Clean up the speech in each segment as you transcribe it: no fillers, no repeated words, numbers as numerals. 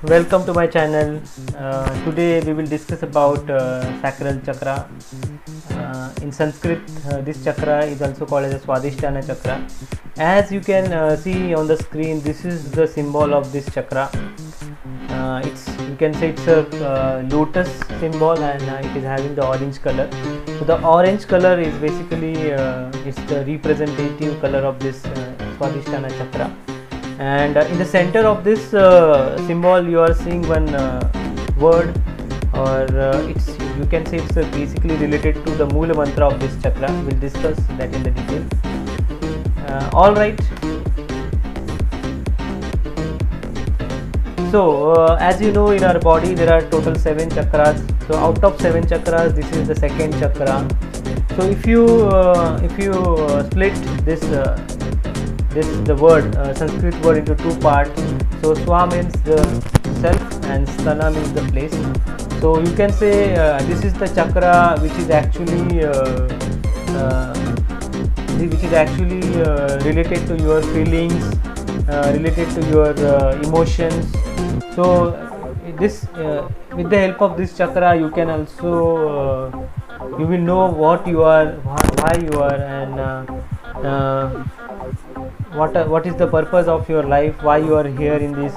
Welcome to my channel. Today we will discuss about sacral chakra. In Sanskrit, this chakra is also called as a Swadhisthana chakra. As you can see on the screen, this is the symbol of this chakra. It's you can say it's a lotus symbol, and it is having the orange color. So the orange color is basically it's the representative color of this Swadhisthana chakra. And in the center of this symbol you are seeing one word, or it's you can say it's basically related to the Moola mantra of this chakra. We'll discuss that in the detail. All right. So as you know, in our body there are total 7 chakras. So out of 7 chakras, this is the second chakra. So if you split this the word Sanskrit word into 2 parts. So Swa means the self and Sthana means the place. So you can say this is the chakra which is actually related to your feelings, related to your emotions. So this with the help of this chakra you can also you will know what you are, why you are, and what is the purpose of your life, why you are here in this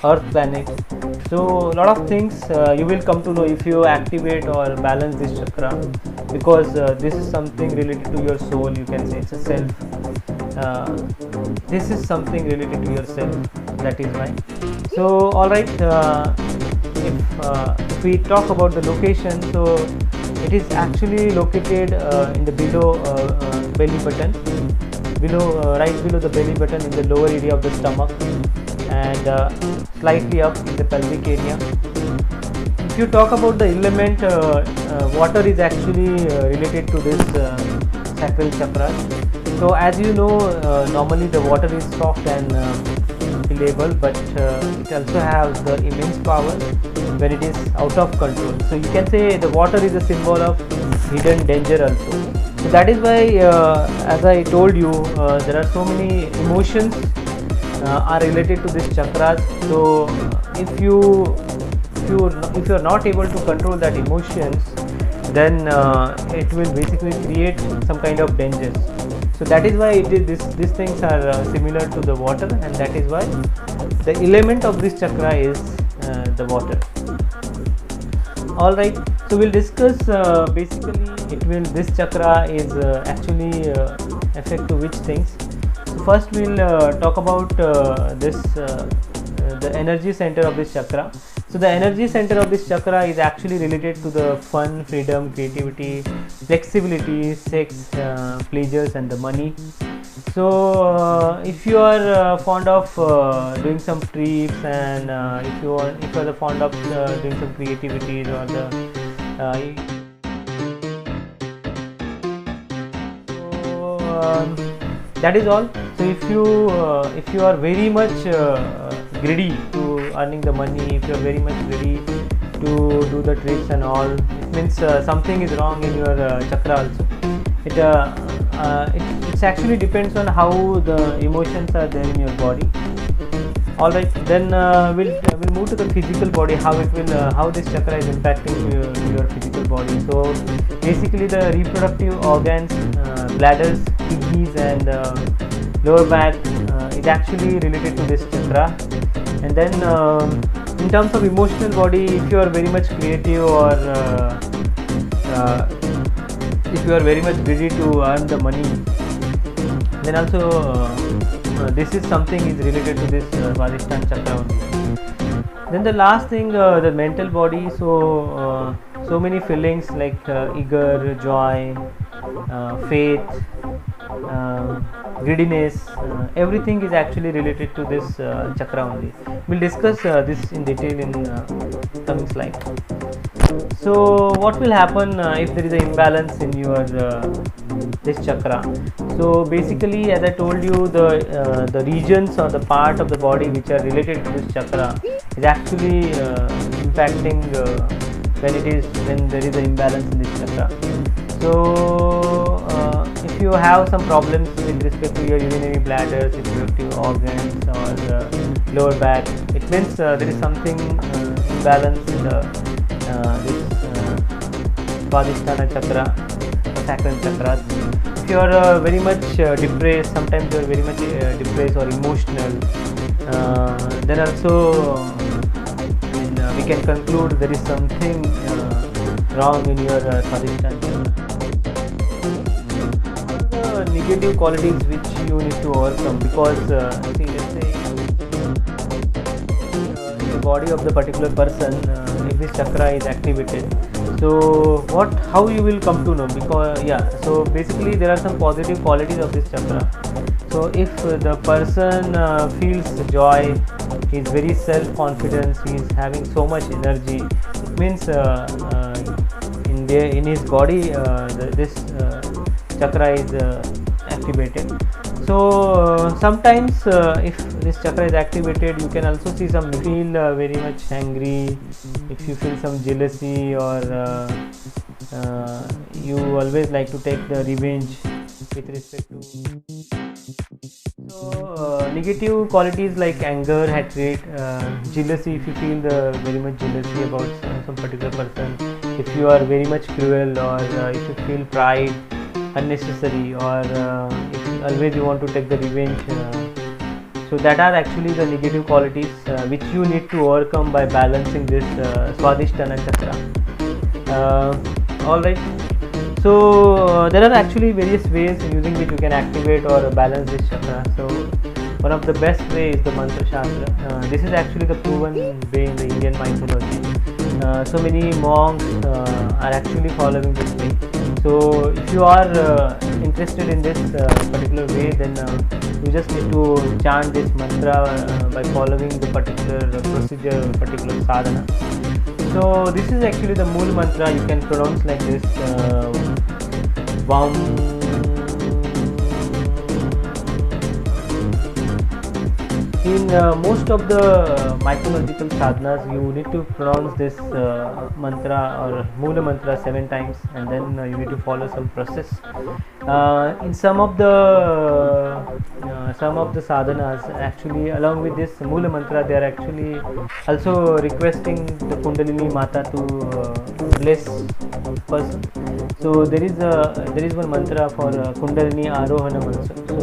earth planet. So a lot of things you will come to know if you activate or balance this chakra, because this is something related to your soul. You can say it's a self. This is something related to yourself, that is why. So alright, if we talk about the location, so it is actually located in the below belly button, right below the belly button, in the lower area of the stomach, and slightly up in the pelvic area. If you talk about the element, water is actually related to this sacral chakra. So as you know, normally the water is soft and fillable, but it also has the immense power when it is out of control. So you can say the water is a symbol of hidden danger also. So that is why, as I told you, there are so many emotions are related to this chakras. So if you are not able to control that emotions, then it will basically create some kind of dangers. So that is why these things are similar to the water, and that is why the element of this chakra is the water. All right. So we'll discuss basically this chakra is actually affect to which things. So first we'll talk about the energy center of this chakra. So the energy center of this chakra is actually related to the fun, freedom, creativity, flexibility, sex, pleasures, and the money. So if you are fond of doing some trips, and if you are fond of doing some creativities, or that is all. So if you are very much greedy to earning the money, if you are very much greedy to do the tricks and all, it means something is wrong in your chakra also. It actually depends on how the emotions are there in your body. All right, then we'll move to the physical body, how this chakra is impacting your physical body. So basically the reproductive organs, bladders, kidneys, and lower back is actually related to this chakra. And then in terms of emotional body, if you are very much creative, or if you are very much greedy to earn the money, then also this is something is related to this Swadhisthana chakra only. Then the last thing, the mental body. So so many feelings like eager, joy, faith, greediness, everything is actually related to this chakra only. We'll discuss this in detail in coming slide. So what will happen if there is an imbalance in your this chakra? So basically, as I told you, the regions or the part of the body which are related to this chakra is actually impacting when there is an imbalance in this chakra. So if you have some problems with respect to your urinary bladder, reproductive organs, or lower back, it means there is something imbalance in the Swadhisthana chakra, sacral chakras. If you are very much depressed, sometimes you are very much depressed or emotional, then also we can conclude there is something wrong in your Swadhisthana chakra. The negative qualities which you need to overcome, because see, let's say in the body of the particular person, if this chakra is activated, so how you will come to know, because so basically there are some positive qualities of this chakra. So if the person feels joy, he is very self-confident, he is having so much energy, it means in his body this chakra is activated. So sometimes if this chakra is activated, you can also see some feel very much angry, if you feel some jealousy, or you always like to take the revenge with respect to. So negative qualities like anger, hatred, jealousy, if you feel very much jealousy about some particular person, if you are very much cruel, or if you feel pride unnecessary, or if always you want to take the revenge, so that are actually the negative qualities which you need to overcome by balancing this Swadhisthana chakra. Alright, so there are actually various ways using which you can activate or balance this chakra. So one of the best way is the mantra shastra. This is actually the proven way in the Indian mythology. So many monks are actually following this way. So if you are interested in this particular way, then you just need to chant this mantra by following the particular procedure, particular sadhana. So this is actually the Mool mantra. You can pronounce like this: Vam. In most of the mythological sadhanas, you need to pronounce this mantra or Moola mantra 7 times, and then you need to follow some process. In some of the sadhanas, actually, along with this Moola mantra, they are actually also requesting the Kundalini Mata to bless person. So there is one mantra for Kundalini Arohana mantra. So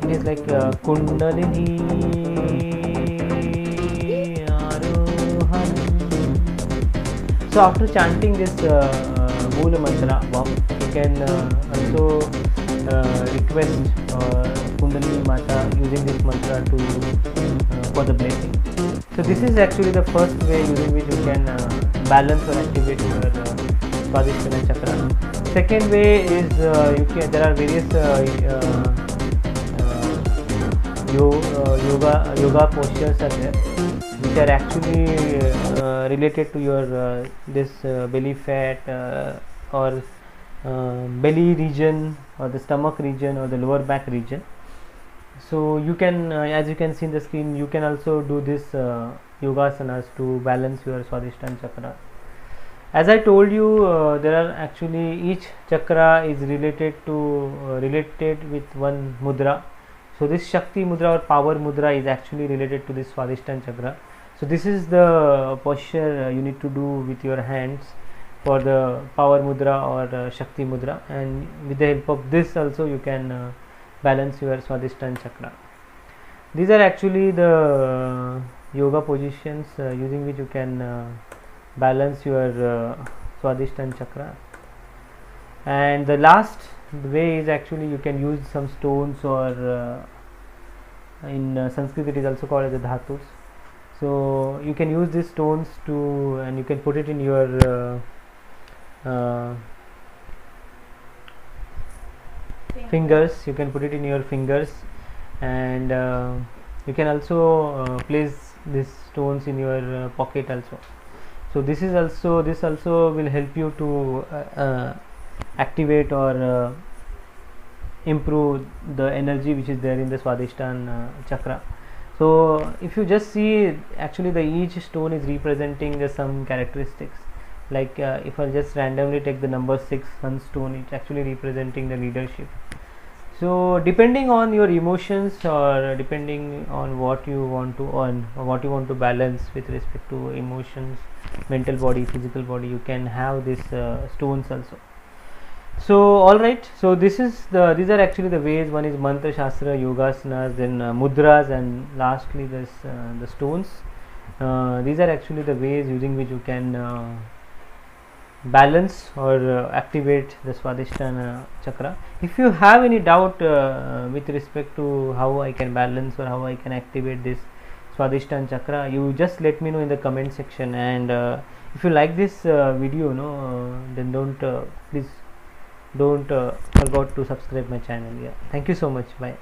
it is like Kundalini Arohan. So after chanting this Moola mantra, you can also request Kundalini Mata using this mantra for the blessing. So this is actually the first way using which you can balance or activate your Swadhisthana chakra. Second way is there are various yoga postures are there, which are actually related to your this belly fat or belly region, or the stomach region, or the lower back region. So you can, as you can see in the screen, you can also do this yogasanas to balance your Swadhisthana chakra. As I told you, there are actually each chakra is related with one mudra. So this Shakti mudra or power mudra is actually related to this Swadhisthana chakra. So this is the posture you need to do with your hands for the power mudra or Shakti mudra, and with the help of this also you can balance your Swadhisthana chakra. These are actually the yoga positions using which you can balance your Swadhisthana chakra. And the last way is actually you can use some stones, or in Sanskrit it is also called as the dhatus. So you can use these stones and you can put it in your fingers. You can put it in your fingers, and you can also place these stones in your pocket also. So this also will help you to activate or improve the energy which is there in the Swadhisthana chakra. So if you just see, actually each stone is representing some characteristics. Like if I just randomly take the number 6 sunstone, it's actually representing the leadership. So depending on your emotions, or depending on what you want to earn or what you want to balance with respect to emotions, mental body, physical body, you can have these stones also. So all right, so these are actually the ways. One is mantra shastra, yogasanas, then mudras, and lastly this the stones. These are actually the ways using which you can balance or activate the Swadhisthana chakra. If you have any doubt with respect to how I can balance or how I can activate this Swadhisthana chakra, you just let me know in the comment section. And if you like this video, then please don't forget to subscribe my channel. Yeah, thank you so much. Bye.